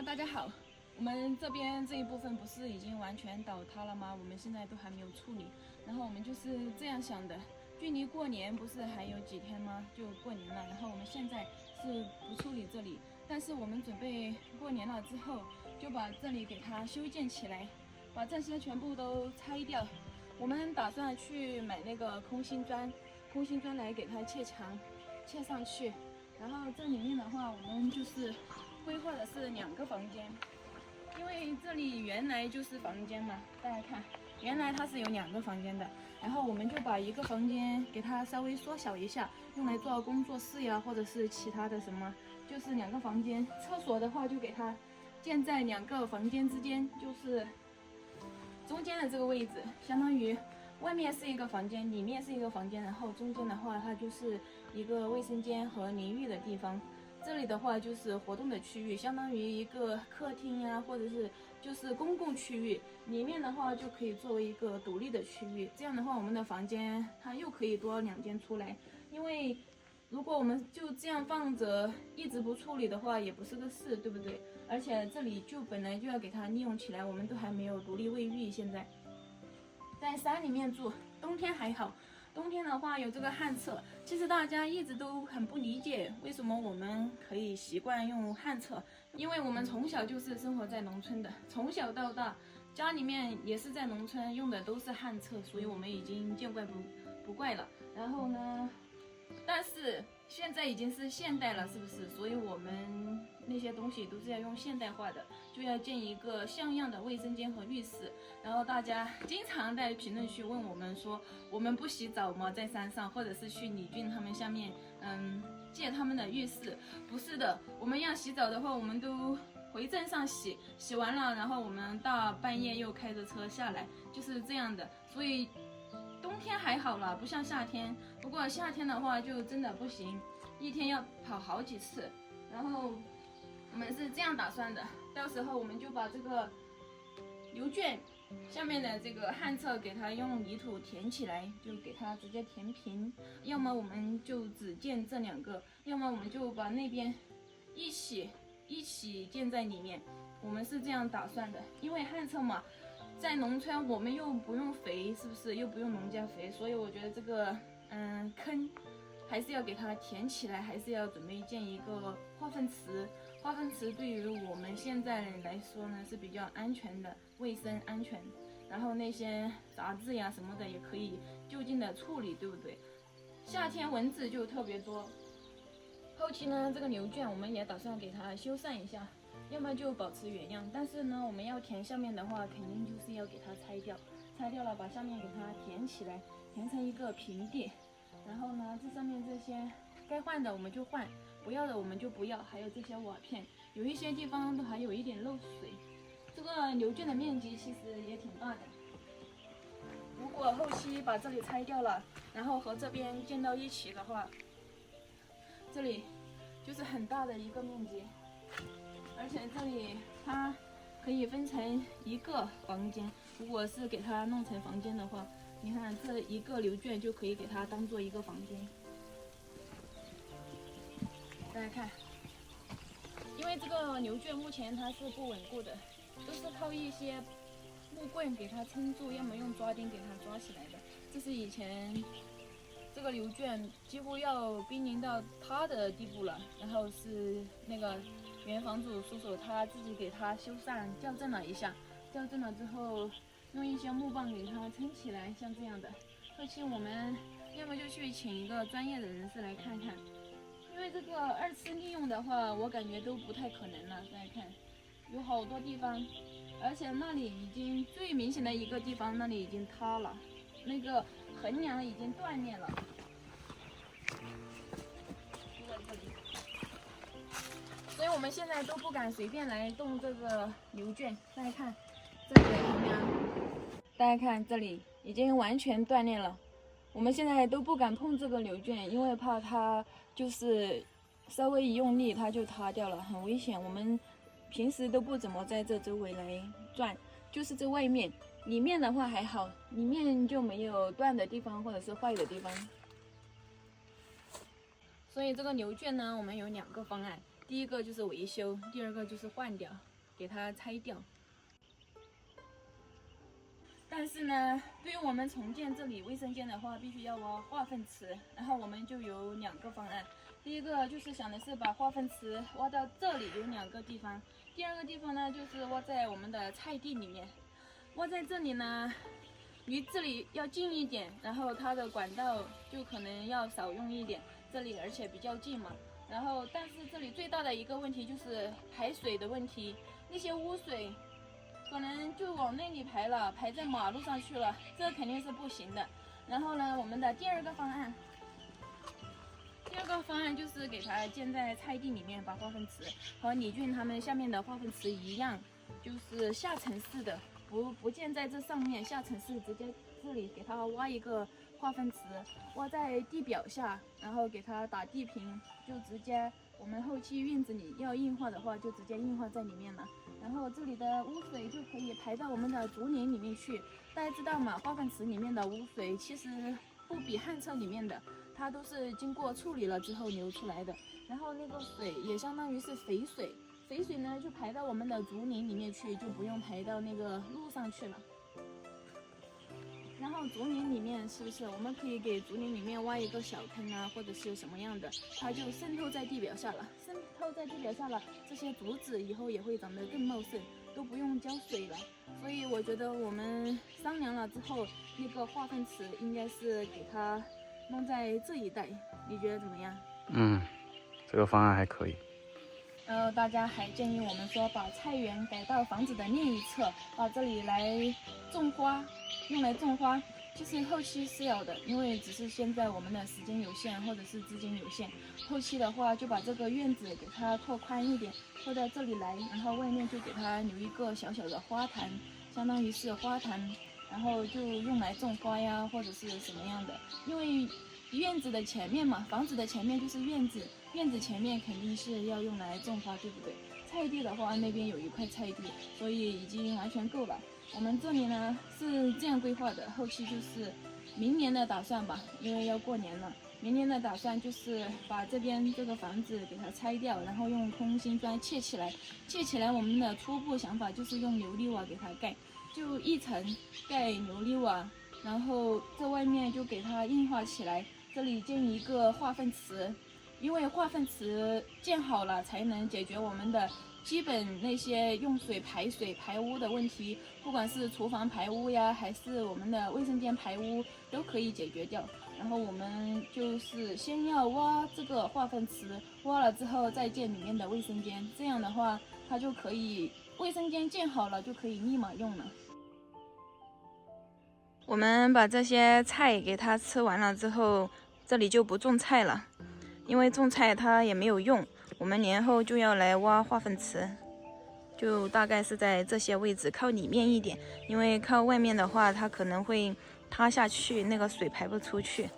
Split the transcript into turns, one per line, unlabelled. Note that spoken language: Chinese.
大家好，我们这邊這一部分不是已經完全倒塌了嗎？我們現在都還沒有處理，然後我們就是這樣想的，距離過年不是還有幾天嗎？就過年了，然後我們現在是不處理這裡，但是我們準備過年了之後就把這裡給它修建起來，把這些全部都拆掉。我們打算去買那個空心磚來給它砌牆，砌上去。然後這裡面的話，我們就是規劃的是2個房間，因為這裡原來就是房間嘛，大家看，原来它是有2個房間的，然後我們就把1個房間給它稍微縮小一下，用來做工作室呀，或者是其他的什麼，就是2個房间。廁所的話就給它建在2個房間之間，就是中間的這個位置，相當於外面是一個房間，裡面是一個房间，然後中間的話它就是一個衛生间和淋浴的地方。這裡的話就是活動的區域，相當於一個客廳呀，或者是就是公共區域。裡面的話就可以作為一個獨立的區域。這樣的話，我們的房間它又可以多2間出來。因為如果我們就這樣放着，一直不處理的話，也不是個事，对不對？而且這裡就本來就要給它利用起來，我們都還沒有獨立衛浴。現在在山裡面住，冬天還好。冬天的話有這個旱廁，其實大家一直都很不理解為什麼我們可以習慣用旱廁，因為我們從小就是生活在農村的，從小到大家裡面也是在農村用的都是旱廁，所以我們已經見怪不怪了。然後呢，但是現在已經是現代了，是不是？所以我們那些東西都是要用现代化的，就要建一個像樣的衛生間和浴室。然後大家經常在評論區問我們說，我們不洗澡嗎？在山上，或者是去李俊他們下面，借他們的浴室？不是的，我們要洗澡的話，我們都回鎮上洗，洗完了，然後我們大半夜又開着車下來，就是這樣的。所以冬天還好了，不像夏天。不過夏天的話就真的不行，一天要跑好幾次。然後我们是這樣打算的，到時候我們就把這個牛圈下面的這個旱廁給它用泥土填起來，就給它直接填平。要麼我們就只建這2個，要麼我們就把那邊一起建在裡面。我們是這樣打算的，因為旱廁嘛，在農村我們又不用肥，是不是？又不用農家肥，所以我覺得這個坑還是要給它填起來，還是要準備建一個化糞池。化糞池對於我們現在來說呢是比較安全的，衛生安全，然後那些雜質呀什麼的也可以就近的處理，對不對？夏天蚊子就特別多。後期呢，這個牛圈我們也打算給它修繕一下，要麼就保持原樣，但是呢，我們要填下面的話，肯定就是要給它拆掉，拆掉了把下面給它填起来，填成一個平地。然後呢，這上面這些該換的我們就換，不要的我們就不要。還有這些瓦片，有一些地方都還有一點漏水。這個牛圈的面積其實也挺大的。如果後期把這裡拆掉了，然後和這邊建到一起的話，這裡就是很大的一個面積。而且這裡它可以分成1個房間，如果是給它弄成房間的話，你看這1個牛圈就可以給它當做1個房間。大家看，因為這個牛圈目前它是不穩固的，都是靠一些木棍給它撐住，要麼用抓釘給它抓起來的。這是以前這個牛圈幾乎要瀕臨到塌的地步了，然後是那個原房主叔叔他自己給它修繕校正了一下，校正了之後用一些木棒給它撐起来，像这樣的。後期我們要麼就去請一個專業的人士來看看，因為這個2次利用的話，我感覺都不太可能了。大家看，有好多地方，而且那裡已經最明顯的一個地方，那裡已經塌了，那個橫梁已經斷裂了。就在這裡，所以我們現在都不敢隨便來動這個牛圈。大家看這裡的橫梁，大家看這裡已經完全斷裂了。我們現在都不敢碰這個牛圈，因為怕它就是稍微一用力它就塌掉了，很危險。我們平時都不怎麼在這周圍來轉，就是這外面，裡面的話還好，裡面就沒有斷的地方或者是壞的地方。所以這個牛圈呢，我們有2個方案，第一個就是維修，第二個就是換掉。給它拆掉。但是呢，对于我們重建這裡衛生間的話，必須要挖化糞池，然後我們就有2個方案。第一個就是想的是把化糞池挖到這裡，有2個地方。第2個地方呢，就是挖在我們的菜地裡面。挖在這裡呢，離這裡要近一點，然後它的管道就可能要少用一點，這裡而且比較近嘛。然後，但是這裡最大的一個問題就是排水的問題，那些污水可能就往那裡排了，排在馬路上去了，這肯定是不行的。然後呢，我們的第2個方案就是給它建在菜地裡面，把化糞池和李俊他們下面的化糞池一樣，就是下沉式的，不建在这上面，下沉式直接这裡給它挖一個化糞池，挖在地表下，然後給它打地坪，就直接我們後期院子裡要硬化的話，就直接硬化在裡面了。然後這裡的污水就可以排到我們的竹林裡面去。大家知道嗎？化糞池裡面的污水其實不比旱廁裡面的，它都是經過處理了之後流出來的。然後那個水也相當於是肥水，肥水呢就排到我們的竹林裡面去，就不用排到那個路上去了。然後竹林裡面是不是我们可以給竹林裡面挖一個小坑啊，或者是什麼樣的，它就滲透在地表下了。滲透在地表下了，這些竹子以後也會長得更茂盛，都不用澆水了。所以我覺得我們商量了之後，那個化糞池應該是給它弄在這一帶，你覺得怎麼樣？
這個方案還可以。
然後大家還建議我們說，把菜園改到房子的另一側，把這裡來種花，用來種花。其實後期是要的，因為只是現在我們的時間有限，或者是資金有限。後期的話，就把這個院子給它拓寬一點，拓到這裡來，然後外面就給它留一個小小的花壇，相當於是花壇，然後就用來種花呀，或者是什麼樣的。因為院子的前面嘛，房子的前面就是院子，院子前面肯定是要用來種花，对不对？菜地的話，那邊有一塊菜地，所以已經完全夠了。我們這裡呢是這樣規劃的，後期就是明年的打算吧，因為要過年了。明年的打算就是把這邊這個房子給它拆掉，然後用空心磚砌起來。砌起來，我們的初步想法就是用琉璃瓦給它蓋，就一層蓋琉璃瓦，然後這外面就給它硬化起來。這裡建一個化糞池，因為化糞池建好了，才能解決我們的基本那些用水排水排污的問題，不管是廚房排污呀，還是我們的衛生間排污，都可以解決掉。然後我們就是先要挖這個化糞池，挖了之後再建裡面的衛生間，這樣的話它就可以衛生間建好了就可以立馬用了。我們把這些菜給它吃完了之後，這裡就不種菜了，因為種菜它也沒有用。我們年後就要來挖化糞池，就大概是在這些位置靠裡面一點，因為靠外面的話它可能會塌下去，那個水排不出去。